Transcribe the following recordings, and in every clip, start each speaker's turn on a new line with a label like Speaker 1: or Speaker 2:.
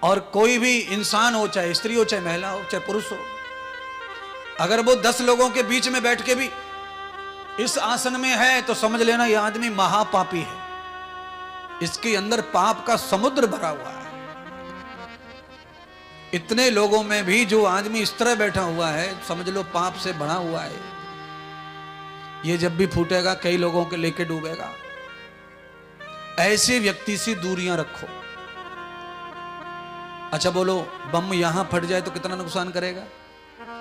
Speaker 1: और कोई भी इंसान हो, चाहे स्त्री हो, चाहे महिला हो, चाहे पुरुष हो, अगर वो 10 लोगों के बीच में बैठ के भी इस आसन में है तो समझ लेना यह आदमी महापापी है, इसके अंदर पाप का समुद्र भरा हुआ है। इतने लोगों में भी जो आदमी इस तरह बैठा हुआ है, समझ लो पाप से भरा हुआ है। ये जब भी फूटेगा कई लोगों के लेके डूबेगा। ऐसे व्यक्ति से दूरियां रखो। अच्छा बोलो, बम यहां फट जाए तो कितना नुकसान करेगा,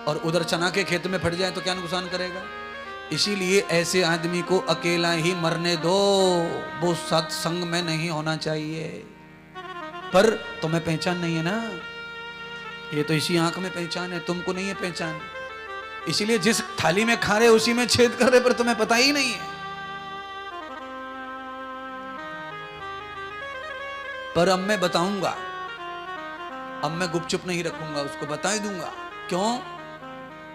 Speaker 1: और उधर चना के खेत में फट जाए तो क्या नुकसान करेगा। इसीलिए ऐसे आदमी को अकेला ही मरने दो, वो सत्संग में नहीं होना चाहिए। पर तुम्हें पहचान नहीं है ना, ये तो इसी आंख में पहचान है, तुमको नहीं है पहचान। इसीलिए जिस थाली में खा रहे उसी में छेद कर रहे, पर तुम्हें पता ही नहीं है। पर अब मैं बताऊंगा, अब मैं गुपचुप नहीं रखूंगा, उसको बता ही दूंगा। क्यों?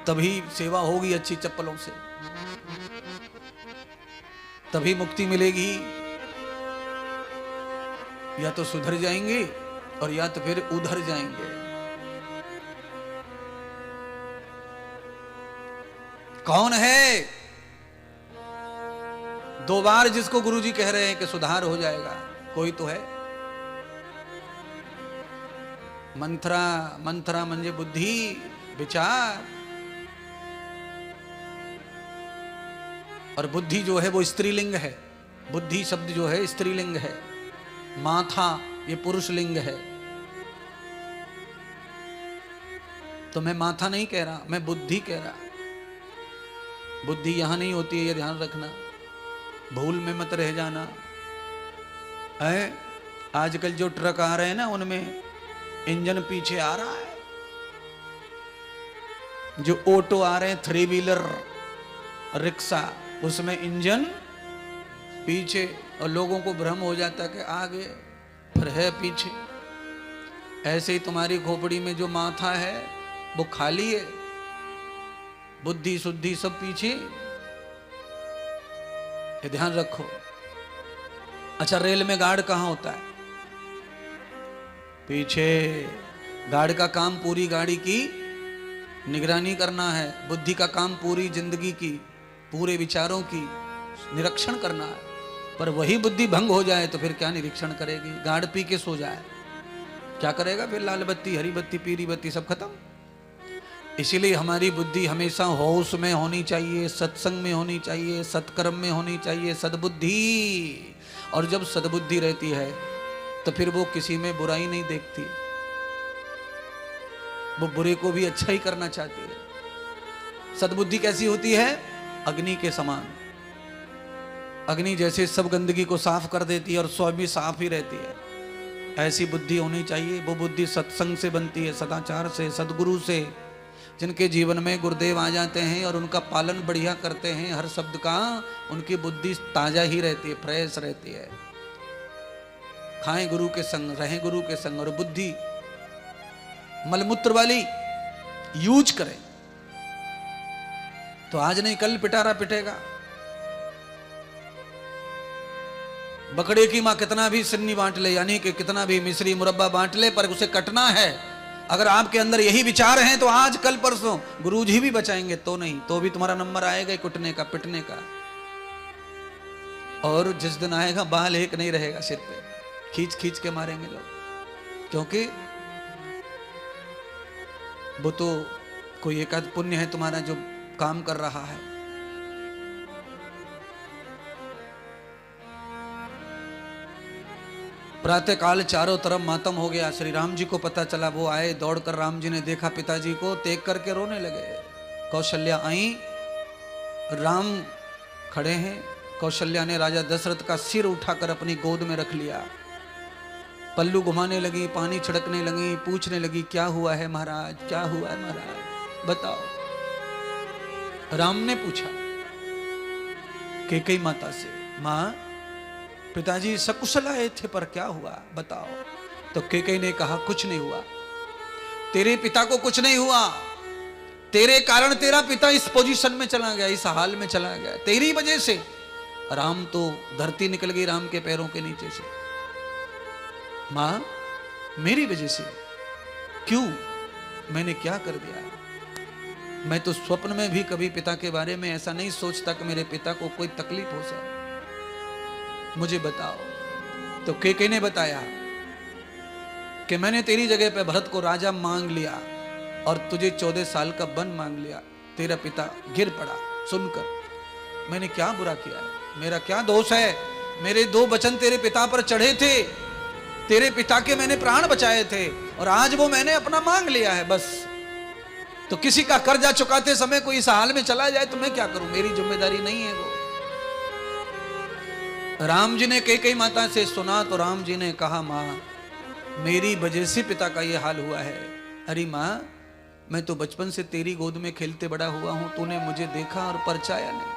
Speaker 1: तभी सेवा होगी अच्छी चप्पलों से, तभी मुक्ति मिलेगी। या तो सुधर जाएंगे और या तो फिर उधर जाएंगे। कौन है 2 बार जिसको गुरुजी कह रहे हैं कि सुधार हो जाएगा? कोई तो है। मंत्रा, मंत्रा म्हणजे बुद्धि, विचार। और बुद्धि जो है वो स्त्रीलिंग है। बुद्धि शब्द जो है स्त्रीलिंग है। माथा ये पुरुष लिंग है। तो मैं माथा नहीं कह रहा, मैं बुद्धि कह रहा। बुद्धि यहां नहीं होती है, ये ध्यान रखना, भूल में मत रह जाना है। आजकल जो ट्रक आ रहे हैं ना, उनमें इंजन पीछे आ रहा है। जो ऑटो आ रहे हैं, 3 व्हीलर रिक्शा, उसमें इंजन पीछे, और लोगों को भ्रम हो जाता है कि आगे फिर है पीछे। ऐसे ही तुम्हारी खोपड़ी में जो माथा है वो खाली है, बुद्धि शुद्धि सब पीछे। ये ध्यान रखो। अच्छा, रेल में गार्ड कहां होता है? पीछे। गार्ड का काम पूरी गाड़ी की निगरानी करना है। बुद्धि का काम पूरी जिंदगी की, पूरे विचारों की निरीक्षण करना है। पर वही बुद्धि भंग हो जाए तो फिर क्या निरीक्षण करेगी? गार्ड पी के सो जाए, क्या करेगा फिर? लाल बत्ती, हरी बत्ती, पीली बत्ती सब खत्म। इसीलिए हमारी बुद्धि हमेशा होश में होनी चाहिए, सत्संग में होनी चाहिए, सत्कर्म में होनी चाहिए, सद्बुद्धि। और जब सद्बुद्धि रहती है तो फिर वो किसी में बुराई नहीं देखती, वो बुरे को भी अच्छा ही करना चाहती है। सद्बुद्धि कैसी होती है? अग्नि के समान। अग्नि जैसे सब गंदगी को साफ कर देती है और स्वयं भी साफ ही रहती है, ऐसी बुद्धि होनी चाहिए। वो बुद्धि सत्संग से बनती है, सदाचार से, सदगुरु से। जिनके जीवन में गुरुदेव आ जाते हैं और उनका पालन बढ़िया करते हैं हर शब्द का, उनकी बुद्धि ताजा ही रहती है, फ्रेश रहती है। खाएं गुरु के संग, रहें गुरु के संग, और बुद्धि मलमूत्र वाली यूज करें तो आज नहीं कल पिटारा पिटेगा। बकरे की मां कितना भी सिन्नी बांट ले, यानी कि कितना भी मिश्री मुरब्बा बांट ले, पर उसे कटना है। अगर आपके अंदर यही विचार हैं तो आज कल परसों गुरुजी भी बचाएंगे तो नहीं, तो भी तुम्हारा नंबर आएगा कुटने का, पिटने का। और जिस दिन आएगा बाल एक नहीं रहेगा सिर पे, खींच खींच के मारेंगे लोग। क्योंकि वो तो कोई एकाध पुण्य है तुम्हारा जो काम कर रहा है। प्रातः काल चारों तरफ मातम हो गया। श्री राम जी को पता चला, वो आए दौड़कर। राम जी ने देखा पिताजी को, तेज करके रोने लगे। कौशल्या आई, राम खड़े हैं। कौशल्या ने राजा दशरथ का सिर उठाकर अपनी गोद में रख लिया। पल्लू घुमाने लगी, पानी छिड़कने लगी, पूछने लगी क्या हुआ है महाराज, क्या हुआ है महाराज, बताओ। राम ने पूछा कैकेयी माता से, मां पिताजी सकुशल आए थे पर क्या हुआ बताओ। तो कैकेयी ने कहा कुछ नहीं हुआ, तेरे पिता को कुछ नहीं हुआ, तेरे कारण तेरा पिता इस पोजीशन में चला गया, इस हाल में चला गया, तेरी वजह से। राम तो धरती निकल गई राम के पैरों के नीचे से। मां मेरी वजह से? क्यों? मैंने क्या कर दिया? मैं तो स्वप्न में भी कभी पिता के बारे में ऐसा नहीं सोचता कि मेरे पिता को कोई तकलीफ हो जाए। मुझे बताओ। तो केके ने बताया कि मैंने तेरी जगह पे भरत को राजा मांग लिया और तुझे 14 साल का वन मांग लिया। तेरा पिता गिर पड़ा सुनकर। मैंने क्या बुरा किया है? मेरा क्या दोष है? मेरे 2 वचन तेरे पिता पर चढ़े थे, तेरे पिता के मैंने प्राण बचाए थे और आज वो मैंने अपना मांग लिया है बस। तो किसी का कर्जा चुकाते समय कोई इस हाल में चला जाए तो मैं क्या करूं? मेरी जिम्मेदारी नहीं है वो। राम जी ने कैकेयी माता से सुना तो राम जी ने कहा, मां मेरी वजह से पिता का ये हाल हुआ है। अरे मां, मैं तो बचपन से तेरी गोद में खेलते बड़ा हुआ हूं। तूने मुझे देखा और परछाया नहीं,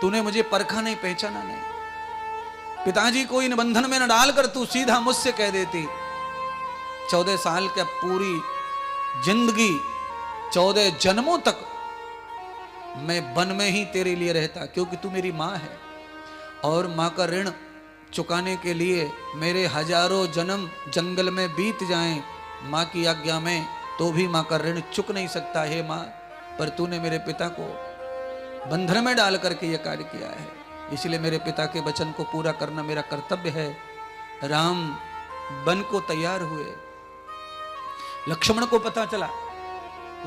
Speaker 1: तूने मुझे परखा नहीं, पहचाना नहीं। पिताजी को इन बंधन में न डालकर तू सीधा मुझसे कह देती। 14 साल का पूरी जिंदगी 14 जन्मों तक मैं वन में ही तेरे लिए रहता, क्योंकि तू मेरी मां है और मां का ऋण चुकाने के लिए मेरे हजारों जन्म जंगल में बीत जाएं मां की आज्ञा में तो भी मां का ऋण चुक नहीं सकता। हे मां, पर तूने मेरे पिता को बंधन में डाल करके यह कार्य किया है, इसलिए मेरे पिता के वचन को पूरा करना मेरा कर्तव्य है। राम वन को तैयार हुए। लक्ष्मण को पता चला।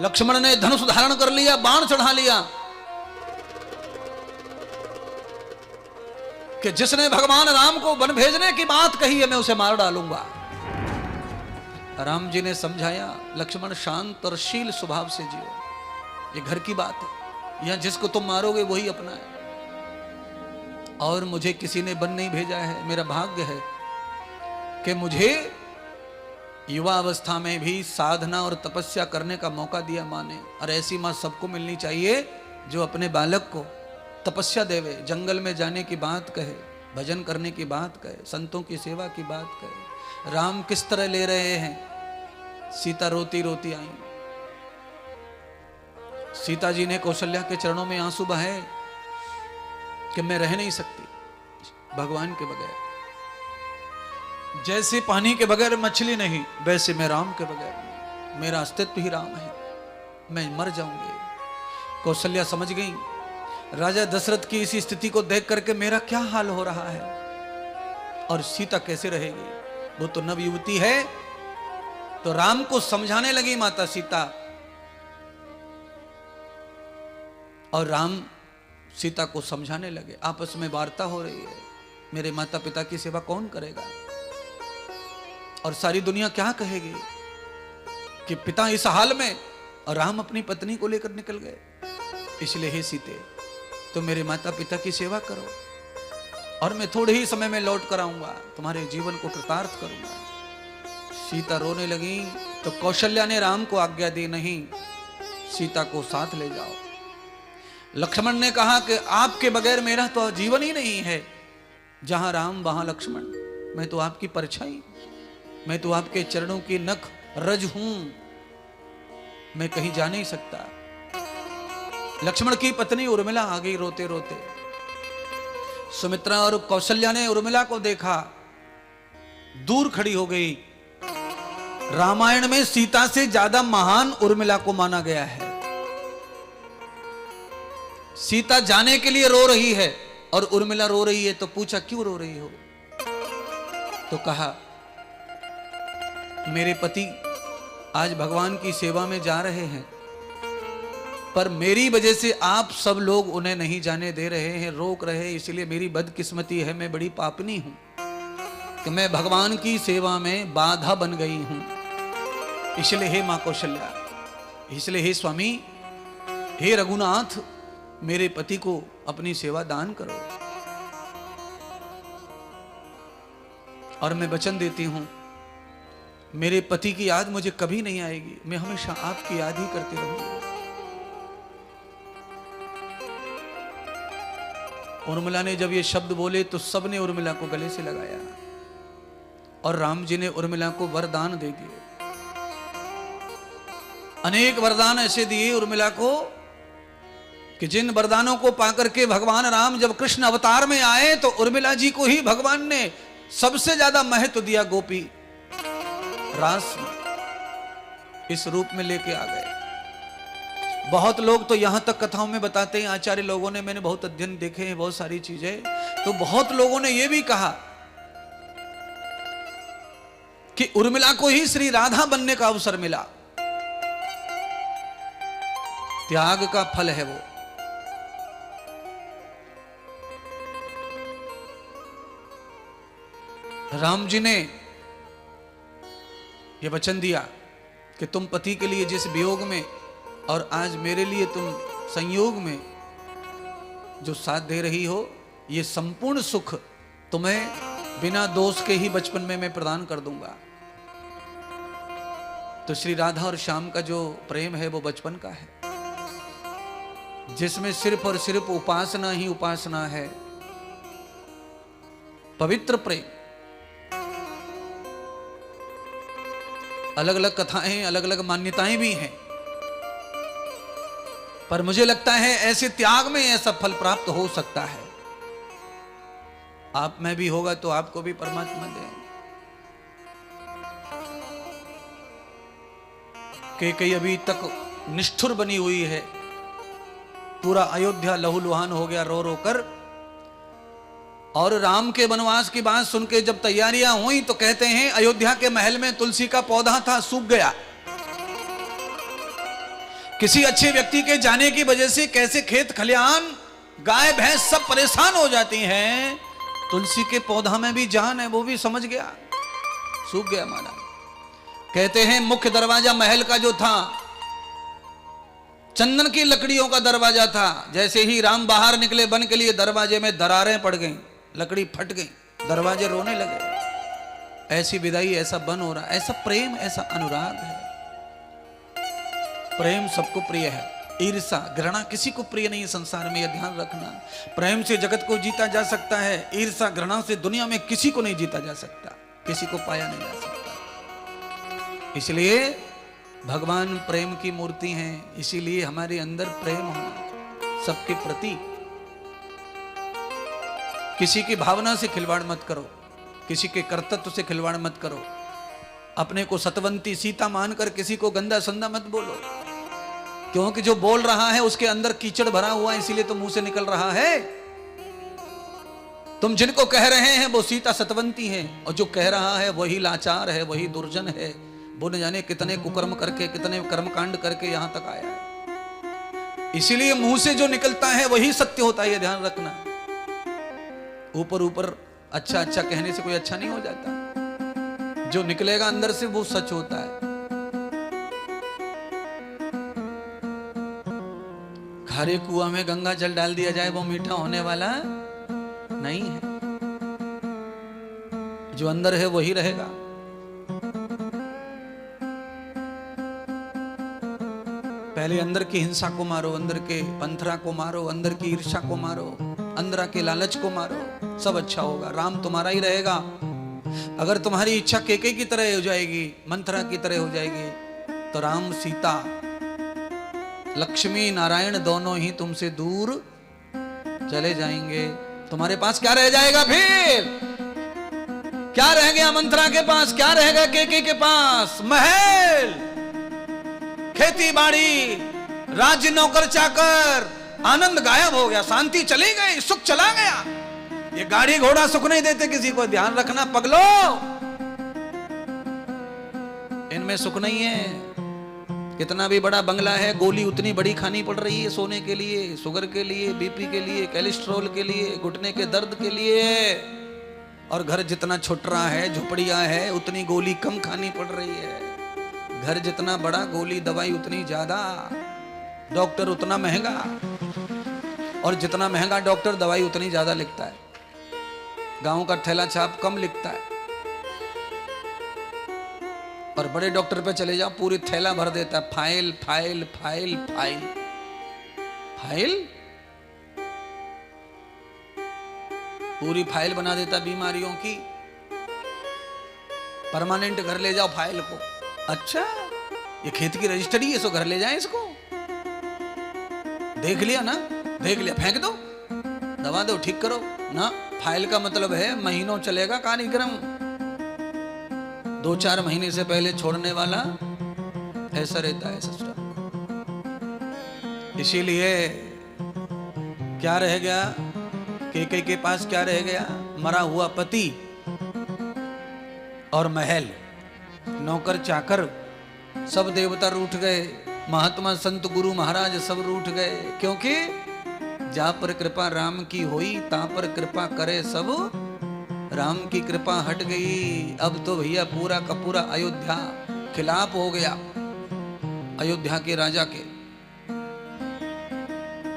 Speaker 1: लक्ष्मण ने धनुष धारण कर लिया, बाण चढ़ा लिया कि जिसने भगवान राम को वन भेजने की बात कही है मैं उसे मार डालूंगा। राम जी ने समझाया, लक्ष्मण शांत और शील स्वभाव से जियो, ये घर की बात है, यहां जिसको तुम मारोगे वही अपना है और मुझे किसी ने वन नहीं भेजा है। मेरा भाग्य है कि मुझे युवा अवस्था में भी साधना और तपस्या करने का मौका दिया मां ने। और ऐसी मां सबको मिलनी चाहिए जो अपने बालक को तपस्या देवे, जंगल में जाने की बात कहे, भजन करने की बात कहे, संतों की सेवा की बात कहे। राम किस तरह ले रहे हैं? सीता रोती रोती आई। सीता जी ने कौशल्या के चरणों में आंसू बहाए कि मैं रह नहीं सकती भगवान के बगैर। जैसे पानी के बगैर मछली नहीं, वैसे मैं राम के बगैर नहीं। मेरा अस्तित्व ही राम है, मैं मर जाऊंगी। कौशल्या समझ गई राजा दशरथ की इसी स्थिति को देख करके मेरा क्या हाल हो रहा है और सीता कैसे रहेगी। वो तो नव युवती है। तो राम को समझाने लगी माता सीता और राम सीता को समझाने लगे। आपस में वार्ता हो रही है, मेरे माता पिता की सेवा कौन करेगा और सारी दुनिया क्या कहेगी कि पिता इस हाल में और राम अपनी पत्नी को लेकर निकल गए। इसलिए हे सीते, तो मेरे माता पिता की सेवा करो और मैं थोड़े ही समय में लौट कर आऊंगा, तुम्हारे जीवन को कृतार्थ करूंगा। सीता रोने लगी तो कौशल्या ने राम को आज्ञा दी, नहीं, सीता को साथ ले जाओ। लक्ष्मण ने कहा कि आपके बगैर मेरा तो जीवन ही नहीं है। जहां राम वहां लक्ष्मण, मैं तो आपकी परछाई, मैं तो आपके चरणों की नख रज हूं, मैं कहीं जा नहीं सकता। लक्ष्मण की पत्नी उर्मिला आ गई रोते रोते। सुमित्रा और कौशल्या ने उर्मिला को देखा, दूर खड़ी हो गई। रामायण में सीता से ज्यादा महान उर्मिला को माना गया है। सीता जाने के लिए रो रही है और उर्मिला रो रही है। तो पूछा क्यों रो रही हो? तो कहा मेरे पति आज भगवान की सेवा में जा रहे हैं, पर मेरी वजह से आप सब लोग उन्हें नहीं जाने दे रहे हैं, रोक रहे हैं। इसलिए मेरी बदकिस्मती है, मैं बड़ी पापनी हूं कि मैं भगवान की सेवा में बाधा बन गई हूं। इसलिए हे मां कौशल्या, इसलिए हे स्वामी, हे रघुनाथ, मेरे पति को अपनी सेवा दान करो। और मैं वचन देती हूं मेरे पति की याद मुझे कभी नहीं आएगी, मैं हमेशा आपकी याद ही करती रहूंगी। उर्मिला ने जब ये शब्द बोले तो सबने उर्मिला को गले से लगाया और राम जी ने उर्मिला को वरदान दे दिए। अनेक वरदान ऐसे दिए उर्मिला को कि जिन वरदानों को पाकर के भगवान राम जब कृष्ण अवतार में आए तो उर्मिला जी को ही भगवान ने सबसे ज्यादा महत्व दिया गोपी रास में इस रूप में लेके आ गए। बहुत लोग तो यहां तक कथाओं में बताते हैं, आचार्य लोगों ने, मैंने बहुत अध्ययन देखे हैं, बहुत सारी चीजें, तो बहुत लोगों ने यह भी कहा कि उर्मिला को ही श्री राधा बनने का अवसर मिला। त्याग का फल है वो। राम जी ने यह वचन दिया कि तुम पति के लिए जिस वियोग में और आज मेरे लिए तुम संयोग में जो साथ दे रही हो, ये संपूर्ण सुख तुम्हें बिना दोष के ही बचपन में मैं प्रदान कर दूंगा। तो श्री राधा और श्याम का जो प्रेम है वो बचपन का है, जिसमें सिर्फ और सिर्फ उपासना ही उपासना है, पवित्र प्रेम। अलग अलग कथाएं, अलग अलग मान्यताएं भी हैं, पर मुझे लगता है ऐसे त्याग में ऐसा फल प्राप्त हो सकता है। आप में भी होगा तो आपको भी परमात्मा देंगे। कई अभी तक निष्ठुर बनी हुई है, पूरा अयोध्या लहूलुहान हो गया रो रो कर। और राम के वनवास की बात सुन के जब तैयारियां हुई तो कहते हैं अयोध्या के महल में तुलसी का पौधा था, सूख गया। किसी अच्छे व्यक्ति के जाने की वजह से कैसे खेत खलिहान, गाय भैंस सब परेशान हो जाती हैं, तुलसी के पौधा में भी जान है, वो भी समझ गया, सूख गया माना। कहते हैं मुख्य दरवाजा महल का जो था, चंदन की लकड़ियों का दरवाजा था। जैसे ही राम बाहर निकले वन के लिए, दरवाजे में दरारें पड़ गईं, लकड़ी फट गई, दरवाजे रोने लगे। ऐसी विदाई, ऐसा बन हो रहा, ऐसा प्रेम, ऐसा अनुराग है। प्रेम सबको प्रिय है, ईर्ष्या घृणा किसी को प्रिय नहीं संसार में, यह ध्यान रखना। प्रेम से जगत को जीता जा सकता है, ईर्ष्या घृणा से दुनिया में किसी को नहीं जीता जा सकता, किसी को पाया नहीं जा सकता। इसलिए भगवान प्रेम की मूर्ति हैं, इसीलिए हमारे अंदर प्रेम होना सबके प्रति। किसी की भावना से खिलवाड़ मत करो, किसी के कर्तव्य से खिलवाड़ मत करो। अपने को सतवंती सीता मानकर किसी को गंदा संदा मत बोलो, क्योंकि जो बोल रहा है उसके अंदर कीचड़ भरा हुआ है, इसीलिए तो मुंह से निकल रहा है। तुम जिनको कह रहे हैं वो सीता सतवंती है, और जो कह रहा है वही लाचार है, वही दुर्जन है, वो न जाने कितने कुकर्म करके, कितने कर्मकांड करके यहां तक आया है। इसीलिए मुंह से जो निकलता है वही सत्य होता है, ये ध्यान रखना। ऊपर ऊपर अच्छा अच्छा कहने से कोई अच्छा नहीं हो जाता, जो निकलेगा अंदर से वो सच होता है। खारे कुआं में गंगा जल डाल दिया जाए वो मीठा होने वाला नहीं है, जो अंदर है वही रहेगा। पहले अंदर की हिंसा को मारो, अंदर के पंथरा को मारो, अंदर की ईर्ष्या को मारो, अंदर के लालच को मारो, सब अच्छा होगा। राम तुम्हारा ही रहेगा। अगर तुम्हारी इच्छा केके की तरह हो जाएगी, मंथरा की तरह हो जाएगी, तो राम सीता लक्ष्मी नारायण दोनों ही तुमसे दूर चले जाएंगे। तुम्हारे पास क्या रह जाएगा फिर? क्या रह गया मंथरा के पास? क्या रहेगा केके के पास? महल, खेती बाड़ी, राज्य, नौकर चाकर, आनंद गायब हो गया, शांति चली गई, सुख चला गया। ये गाड़ी घोड़ा सुख नहीं देते किसी को, ध्यान रखना पगलो, इनमें सुख नहीं है। कितना भी बड़ा बंगला है, गोली उतनी बड़ी खानी पड़ रही है सोने के लिए, शुगर के लिए, बीपी के लिए, कोलेस्ट्रॉल के लिए, घुटने के दर्द के लिए। और घर जितना छोटा है, झुपड़ियां है, उतनी गोली कम खानी पड़ रही है। घर जितना बड़ा, गोली दवाई उतनी ज्यादा, डॉक्टर उतना महंगा, और जितना महंगा डॉक्टर दवाई उतनी ज्यादा लिखता है। गांव का थैला छाप कम लिखता है, और बड़े डॉक्टर पे चले जाओ पूरी थैला भर देता है, file file file file file, पूरी फाइल बना देता बीमारियों की। परमानेंट घर ले जाओ फाइल को। अच्छा, ये खेत की रजिस्ट्री है, सो घर ले जाए इसको। देख लिया ना, देख लिया, फेंक दो, दवा दो, ठीक करो ना। फाइल का मतलब है महीनों चलेगा कार्यक्रम। 2-4 महीने से पहले छोड़ने वाला ऐसा रहता है सिस्टर। इसीलिए क्या रह गया, कैकेयी के पास क्या रह गया? मरा हुआ पति और महल, नौकर चाकर सब देवता रूठ गए, महात्मा संत गुरु महाराज सब रूठ गए, क्योंकि जा पर कृपा राम की हुई ता पर कृपा करे सब। राम की कृपा हट गई, अब तो भैया पूरा का पूरा अयोध्या खिलाफ हो गया। अयोध्या के राजा के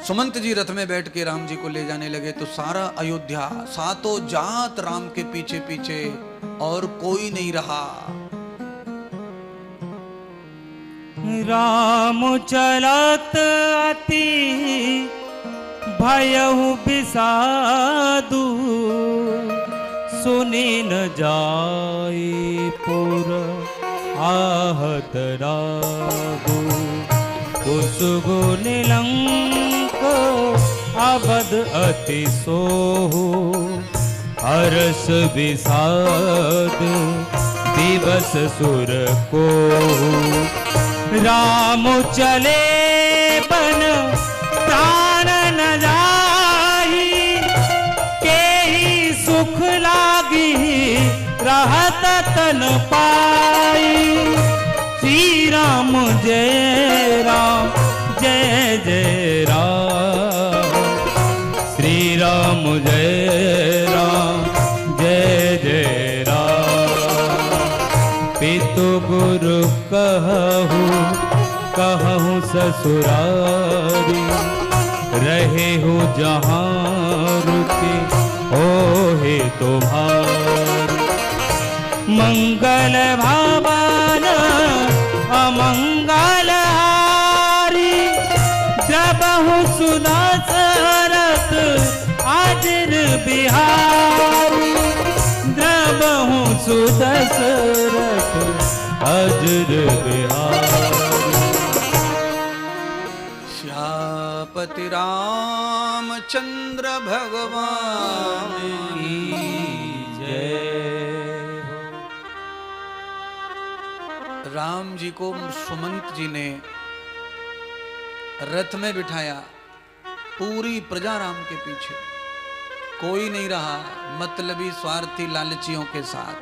Speaker 1: सुमंत जी रथ में बैठ के राम जी को ले जाने लगे तो सारा अयोध्या, सातों जात राम के पीछे पीछे और कोई नहीं रहा।
Speaker 2: राम चलत अति भयहु बिसादु, सुनि न जाई पुर आहत रागु। कुसुगु निलंक अवध अति सोहु, हरस विषाद दिवस सुर कोहु। राम चले बन प्राण न जाहि, केहि सुख लागी रहत तन पाई। श्री राम जय राम जय जय राम, श्री राम जय राम जय जय राम। पितु गुरु कहु कहु ससुरारी, रहे हो जहाँ रुके होहे तुम्हारी। मंगल भावन अमंगल हारी, द्रबहु सुदशरथ अजर बिहारी। द्रबहु सुदशरथ अजर बिहारी।
Speaker 1: श्यापति रामचंद्र भगवान की
Speaker 2: जय।
Speaker 1: राम जी को सुमंत जी ने रथ में बिठाया, पूरी प्रजा राम के पीछे, कोई नहीं रहा मतलबी स्वार्थी लालचियों के साथ।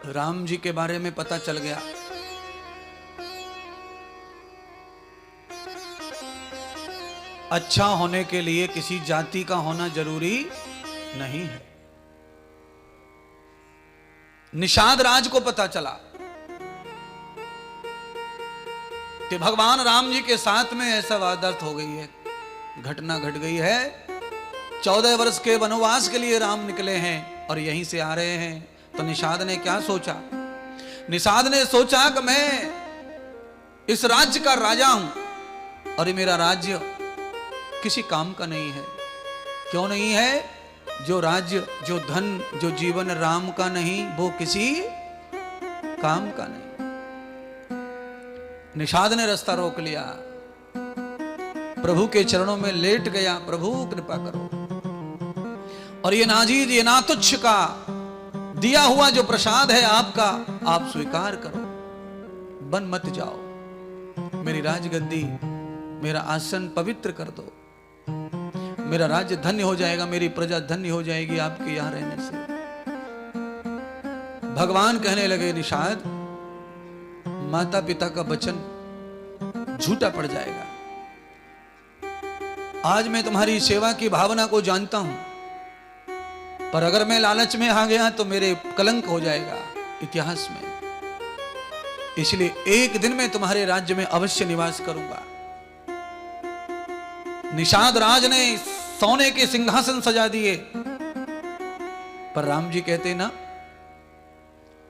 Speaker 1: राम जी के बारे में पता चल गया। अच्छा होने के लिए किसी जाति का होना जरूरी नहीं है। निषाद राज को पता चला कि भगवान राम जी के साथ में ऐसा वारदात हो गई है, घटना घट गई है। 14 वर्ष के वनवास के लिए राम निकले हैं और यहीं से आ रहे हैं। तो निषाद ने क्या सोचा? निषाद ने सोचा कि मैं इस राज्य का राजा हूं और ये मेरा राज्य किसी काम का नहीं है। क्यों नहीं है? जो राज्य, जो धन, जो जीवन राम का नहीं, वो किसी काम का नहीं। निषाद ने रास्ता रोक लिया, प्रभु के चरणों में लेट गया, प्रभु कृपा करो और ये नाजीज, ये नातुच्छ का दिया हुआ जो प्रसाद है आपका, आप स्वीकार करो, बन मत जाओ। मेरी राजगद्दी, मेरा आसन पवित्र कर दो, मेरा राज्य धन्य हो जाएगा, मेरी प्रजा धन्य हो जाएगी आपके यहां रहने से। भगवान कहने लगे, निषाद, माता पिता का वचन झूठा पड़ जाएगा। आज मैं तुम्हारी सेवा की भावना को जानता हूं, पर अगर मैं लालच में आ गया तो मेरे कलंक हो जाएगा इतिहास में। इसलिए एक दिन मैं तुम्हारे राज्य में अवश्य निवास करूंगा। निषाद राज ने सोने के सिंहासन सजा दिए, पर राम जी कहते ना,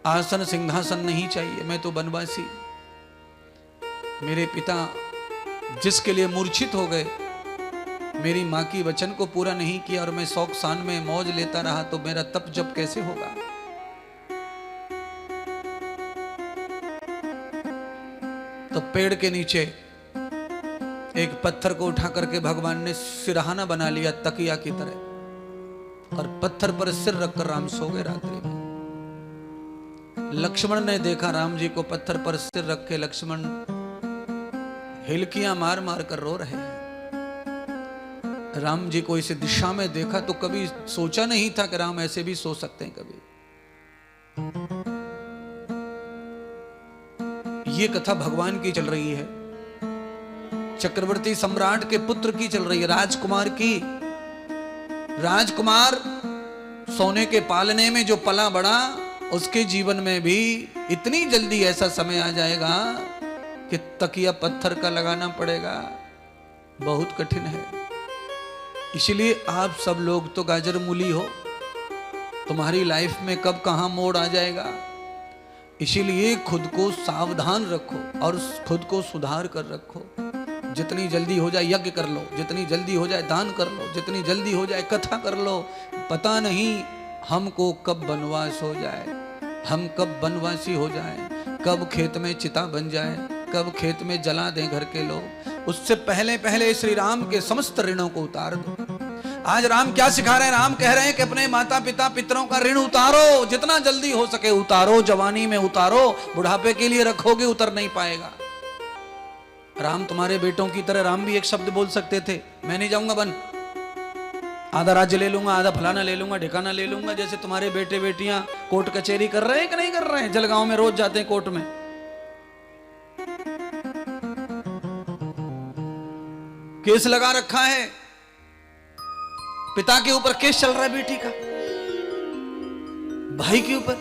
Speaker 1: आसन सिंहासन नहीं चाहिए, मैं तो बनवासी। मेरे पिता जिसके लिए मूर्छित हो गए, मेरी मां की वचन को पूरा नहीं किया और मैं शौक शान में मौज लेता रहा, तो मेरा तप जप कैसे होगा? तो पेड़ के नीचे एक पत्थर को उठा करके भगवान ने सिरहाना बना लिया, तकिया की तरह, और पत्थर पर सिर रखकर राम सो गए रात्रि में। लक्ष्मण ने देखा राम जी को पत्थर पर सिर रखे लक्ष्मण हिलकियां मार मार कर रो रहे हैं। राम जी को इस दिशा में देखा तो कभी सोचा नहीं था कि राम ऐसे भी सो सकते हैं कभी। ये कथा भगवान की चल रही है, चक्रवर्ती सम्राट के पुत्र की चल रही है, राजकुमार की। राजकुमार सोने के पालने में जो पला बड़ा, उसके जीवन में भी इतनी जल्दी ऐसा समय आ जाएगा कि तकिया पत्थर का लगाना पड़ेगा, बहुत कठिन है। इसलिए आप सब लोग तो गाजर मूली हो, तुम्हारी लाइफ में कब कहां मोड़ आ जाएगा, इसीलिए खुद को सावधान रखो और खुद को सुधार कर रखो। जितनी जल्दी हो जाए यज्ञ कर लो, जितनी जल्दी हो जाए दान कर लो, जितनी जल्दी हो जाए कथा कर लो। पता नहीं हमको कब वनवास हो जाए, हम कब वनवासी हो जाए, कब खेत में चिता बन जाए, कब खेत में जला दें घर के लोग। उससे पहले पहले श्री राम के समस्त ऋणों को उतार दो। आज राम क्या सिखा रहे हैं? राम कह रहे हैं कि अपने माता पिता पितरों का ऋण उतारो, जितना जल्दी हो सके उतारो, जवानी में उतारो, बुढ़ापे के लिए रखोगे उतर नहीं पाएगा। राम तुम्हारे बेटों की तरह, राम भी एक शब्द बोल सकते थे, मैं नहीं जाऊंगा वन, आधा राज्य ले लूंगा, आधा फलाना ले लूंगा, ठिकाना ले लूंगा। जैसे तुम्हारे बेटे बेटियां कोर्ट कचहरी कर रहे हैं कि नहीं कर रहे हैं? जलगांव में रोज जाते हैं कोर्ट में। केस लगा रखा है, पिता के ऊपर केस चल रहा है, बेटी का, भाई के ऊपर।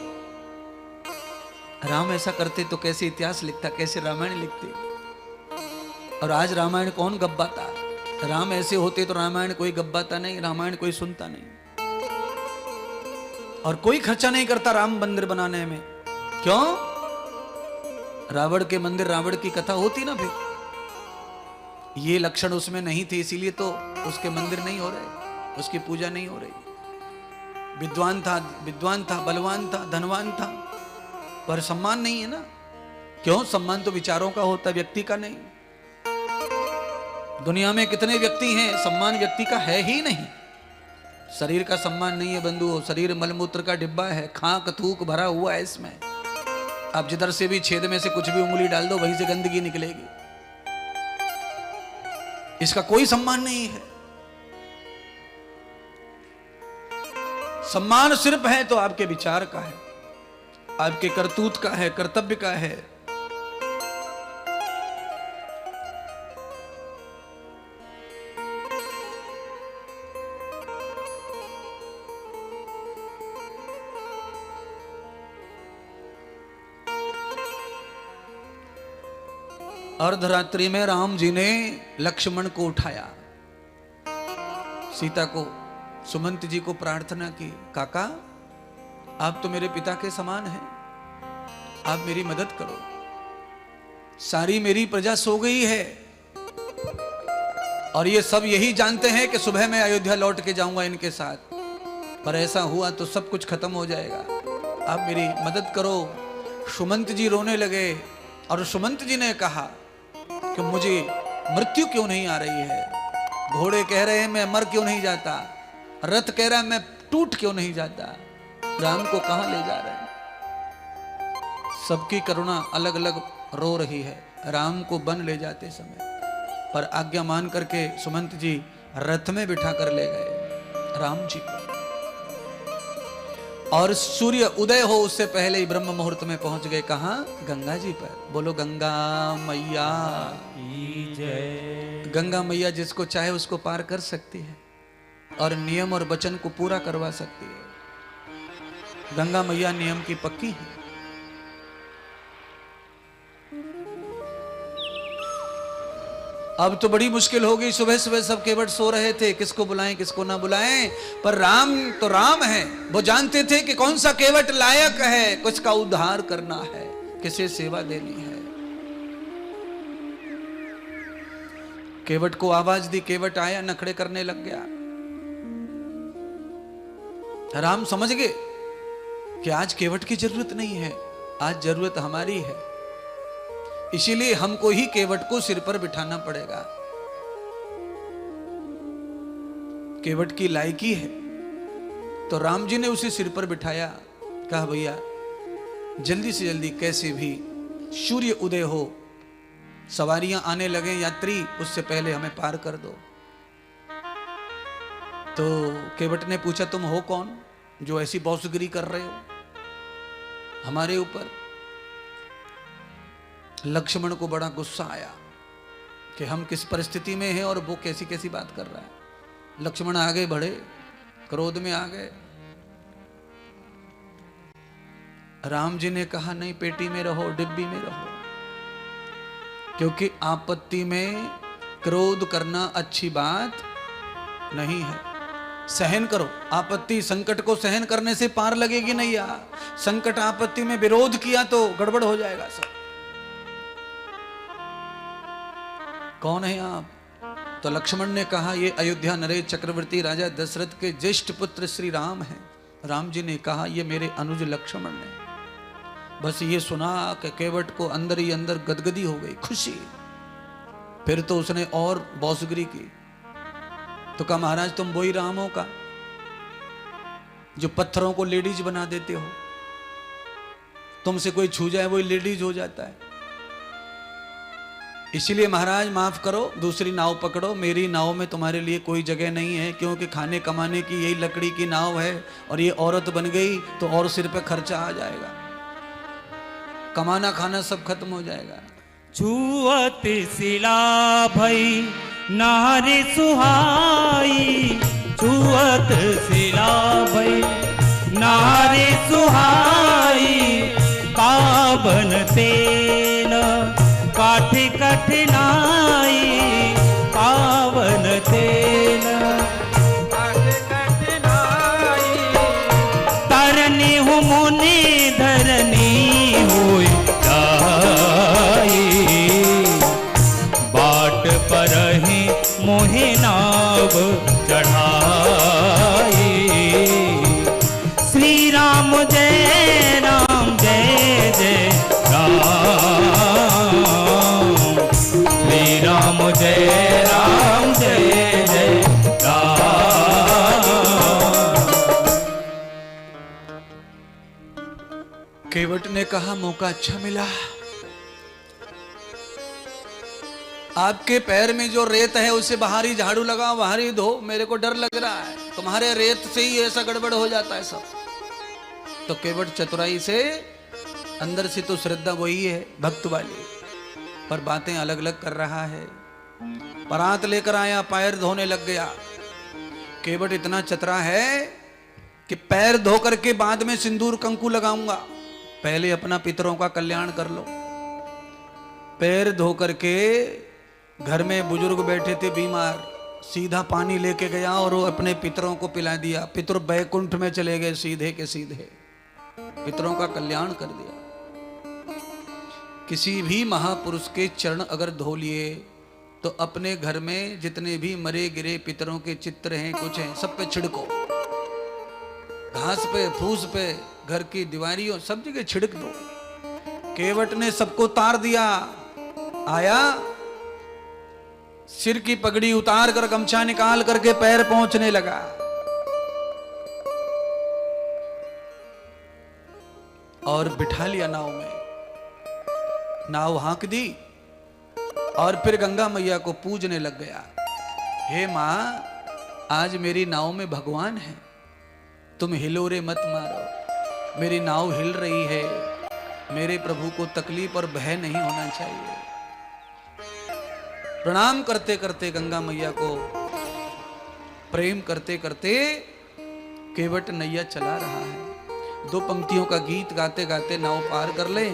Speaker 1: राम ऐसा करते तो कैसे इतिहास लिखता, कैसे रामायण लिखते। और आज रामायण कौन गब्बाता? राम ऐसे होते तो रामायण कोई गब्बाता नहीं, रामायण कोई सुनता नहीं, और कोई खर्चा नहीं करता राम मंदिर बनाने में। क्यों? रावण के मंदिर, रावण की कथा होती ना फिर। ये लक्षण उसमें नहीं थे, इसीलिए तो उसके मंदिर नहीं हो रहे, उसकी पूजा नहीं हो रही। विद्वान था, बलवान था, धनवान था, पर सम्मान नहीं है ना। क्यों? सम्मान तो विचारों का होता है, व्यक्ति का नहीं। दुनिया में कितने व्यक्ति हैं, सम्मान व्यक्ति का है ही नहीं। शरीर का सम्मान नहीं है बंधुओं, शरीर मलमूत्र का डिब्बा है, खाक थूक भरा हुआ है इसमें। आप जिधर से भी छेद में से कुछ भी उंगली डाल दो, वहीं से गंदगी निकलेगी। इसका कोई सम्मान नहीं है। सम्मान सिर्फ है तो आपके विचार का है, आपके करतूत का है, कर्तव्य का है। अर्धरात्रि में राम जी ने लक्ष्मण को उठाया, सीता को, सुमंत जी को प्रार्थना की, काका आप तो मेरे पिता के समान हैं, आप मेरी मदद करो। सारी मेरी प्रजा सो गई है और ये सब यही जानते हैं कि सुबह मैं अयोध्या लौट के जाऊंगा इनके साथ, पर ऐसा हुआ तो सब कुछ खत्म हो जाएगा, आप मेरी मदद करो। सुमंत जी रोने लगे और सुमंत जी ने कहा कि मुझे मृत्यु क्यों नहीं आ रही है? घोड़े कह रहे हैं मैं मर क्यों नहीं जाता, रथ कह रहा है मैं टूट क्यों नहीं जाता, राम को कहां ले जा रहे हैं? सबकी करुणा अलग अलग रो रही है राम को वन ले जाते समय, पर आज्ञा मान करके सुमंत जी रथ में बिठा कर ले गए राम जी को। और सूर्य उदय हो उससे पहले ही ब्रह्म मुहूर्त में पहुंच गए। कहां? गंगा जी पर। बोलो गंगा मैया
Speaker 2: की जय।
Speaker 1: गंगा मैया जिसको चाहे उसको पार कर सकती है और नियम और वचन को पूरा करवा सकती है। गंगा मैया नियम की पक्की है। अब तो बड़ी मुश्किल हो गई, सुबह सुबह सब केवट सो रहे थे, किसको बुलाएं किसको ना बुलाएं, पर राम तो राम है, वो जानते थे कि कौन सा केवट लायक है, कुछ का उद्धार करना है, किसे सेवा देनी है। केवट को आवाज दी, केवट आया, नखड़े करने लग गया। राम समझ गए कि आज केवट की जरूरत नहीं है, आज जरूरत हमारी है, इसीलिए हमको ही केवट को सिर पर बिठाना पड़ेगा। केवट की लायकी है तो राम जी ने उसे सिर पर बिठाया, कहा भैया जल्दी से जल्दी कैसे भी सूर्य उदय हो, सवारियां आने लगे यात्री, उससे पहले हमें पार कर दो। तो केवट ने पूछा तुम हो कौन जो ऐसी बौसगिरी कर रहे हो हमारे ऊपर? लक्ष्मण को बड़ा गुस्सा आया कि हम किस परिस्थिति में हैं और वो कैसी कैसी बात कर रहा है। लक्ष्मण आगे बढ़े, क्रोध में आ गए। राम जी ने कहा नहीं, पेटी में रहो, डिब्बी में रहो, क्योंकि आपत्ति में क्रोध करना अच्छी बात नहीं है। सहन करो, आपत्ति संकट को सहन करने से पार लगेगी नहीं यार। संकट आपत्ति में विरोध किया तो गड़बड़ हो जाएगा सब। कौन है आप? तो लक्ष्मण ने कहा ये अयोध्या नरेश चक्रवर्ती राजा दशरथ के ज्येष्ठ पुत्र श्री राम हैं। राम जी ने कहा ये मेरे अनुज लक्ष्मण ने। बस ये सुना कि केवट को अंदर ही अंदर गदगदी हो गई, खुशी। फिर तो उसने और बौसगिरी की। तो कहा महाराज तुम वही राम हो का जो पत्थरों को लेडीज बना देते हो? तुमसे कोई छू जाए वही लेडीज हो जाता है। इसलिए महाराज माफ करो, दूसरी नाव पकड़ो, मेरी नाव में तुम्हारे लिए कोई जगह नहीं है, क्योंकि खाने कमाने की यही लकड़ी की नाव है और ये औरत बन गई तो और सिर पे खर्चा आ जाएगा, कमाना खाना सब खत्म हो जाएगा।
Speaker 2: छुअत सिला भई नारी सुहाई, छुअत सिला भई नारी सुहाई, पावन तेल काठी कठिनाई, पावन तेल काठी कठिनाई, तरनी हूँ मुनि धरनी हुई जाई, बाट पर ही मोहि नाव चढ़ाई। श्री राम जय राम जय जय राम, श्री राम जय राम जय जय राम।
Speaker 1: केवट ने कहा मौका अच्छा मिला, आपके पैर में जो रेत है उसे बाहरी झाड़ू लगाओ, बाहरी धो, मेरे को डर लग रहा है, तुम्हारे रेत से ही ऐसा गड़बड़ हो जाता है सब। तो केवट चतुराई से, अंदर से तो श्रद्धा वही है भक्त वाली, पर बातें अलग अलग कर रहा है। परात लेकर आया, पैर धोने लग गया। केवट इतना चतरा है कि पैर धो करके बाद में सिंदूर कंकु लगाऊंगा, पहले अपना पितरों का कल्याण कर लो। पैर धो करके घर में बुजुर्ग बैठे थे बीमार, सीधा पानी लेके गया और वो अपने पितरों को पिला दिया। पितर बैकुंठ में चले गए सीधे के सीधे, पितरों का कल्याण कर दिया। किसी भी महापुरुष के चरण अगर धो लिए तो अपने घर में जितने भी मरे गिरे पितरों के चित्र हैं, कुछ हैं, सब पे छिड़को, घास पे, फूस पे, घर की दीवारियों, सब जगह छिड़क दो। केवट ने सबको तार दिया, आया, सिर की पगड़ी उतार कर गमछा निकाल करके पैर पहुंचने लगा। और बिठा लिया नाव में, नाव हाँक दी और फिर गंगा मैया को पूजने लग गया। हे मां, आज मेरी नाव में भगवान है, तुम हिलोरे मत मारो, मेरी नाव हिल रही है, मेरे प्रभु को तकलीफ और भय नहीं होना चाहिए। प्रणाम करते करते गंगा मैया को प्रेम करते करते केवट नैया चला रहा है। दो पंक्तियों का गीत गाते गाते नाव पार कर ले।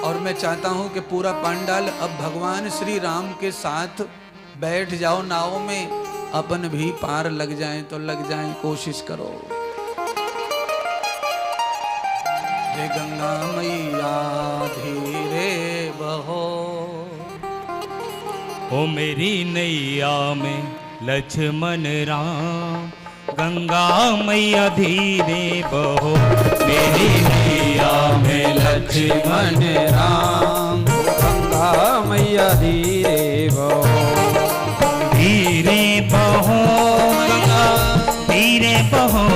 Speaker 1: और मैं चाहता हूं कि पूरा पांडाल अब भगवान श्री राम के साथ बैठ जाओ नाव में, अपन भी पार लग जाएं तो लग जाएं, कोशिश करो। हे गंगा मैया धीरे बहो,
Speaker 2: ओ मेरी नैया में लक्ष्मण राम, गंगा मैया धीरे बहो, मेरी नैया में लक्ष्मण राम,
Speaker 3: गंगा मैया धीरे बहो,
Speaker 2: धीरे बहो, गंगा धीरे बहो,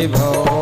Speaker 3: भव।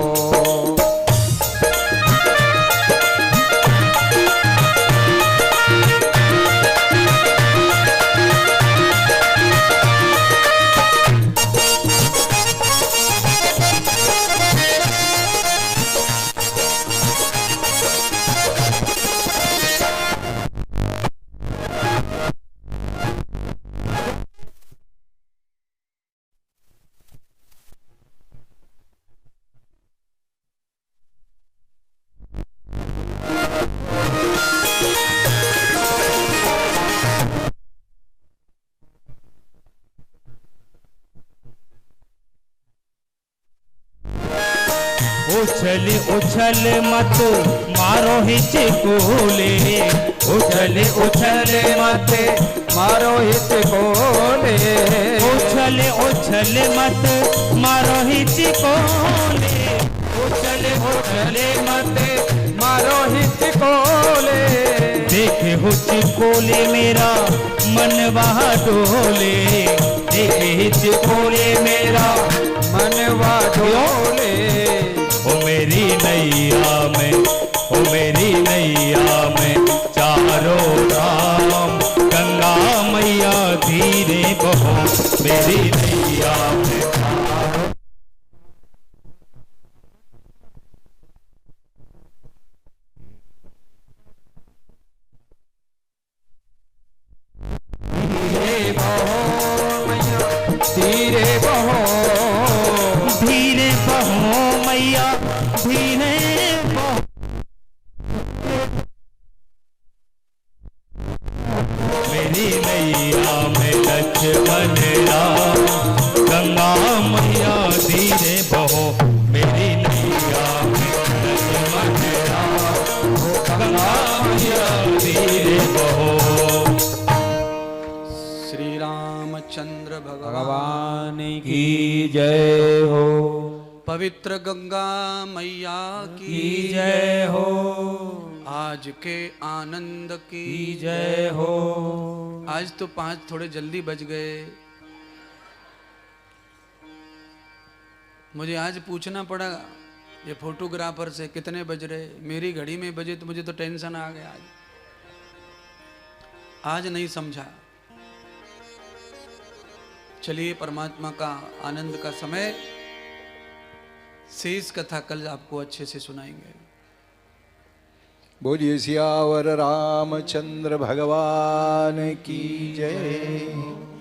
Speaker 2: उछल उछल मत मारो हिचकोले, उछल उछल मत
Speaker 3: मारो हिचकोले,
Speaker 2: उछल उछल मत मारो हिचकोले, उछल उछल मत
Speaker 3: मारो हिचकोले।
Speaker 2: देखे हिचकोले मेरा मन वहाँ डोले, देखे हिचकोले मेरा
Speaker 3: मनवा डोले।
Speaker 2: ओ मेरी नैया में, ओ मेरी नैया में चारों धाम, गंगा मैया धीरे बहो मेरी नैया में।
Speaker 3: धीरे बहो मैया, धीरे बहो,
Speaker 2: धीरे बहो मैया, धीरे बहो मेरी नैया में लक्ष्मण राम, गंगा मैया धीरे बहो मेरी नैया में लक्ष्मण राम, गंगा मैया धीरे बहो।
Speaker 1: श्री रामचंद्र
Speaker 3: भगवान की जय हो।
Speaker 1: पवित्र गंगा मैया
Speaker 2: की जय हो,
Speaker 1: आज के आनंद की
Speaker 2: जय हो।
Speaker 1: आज तो 5 थोड़े जल्दी बज गए। मुझे आज पूछना पड़ा ये फोटोग्राफर से कितने बज रहे, मेरी घड़ी में बजे तो मुझे तो टेंशन आ गया। आज नहीं समझा। चलिए परमात्मा का आनंद का समय, शेष कथा कल आपको अच्छे से सुनाएंगे।
Speaker 4: बोलिए सियावर रामचंद्र भगवान की जय।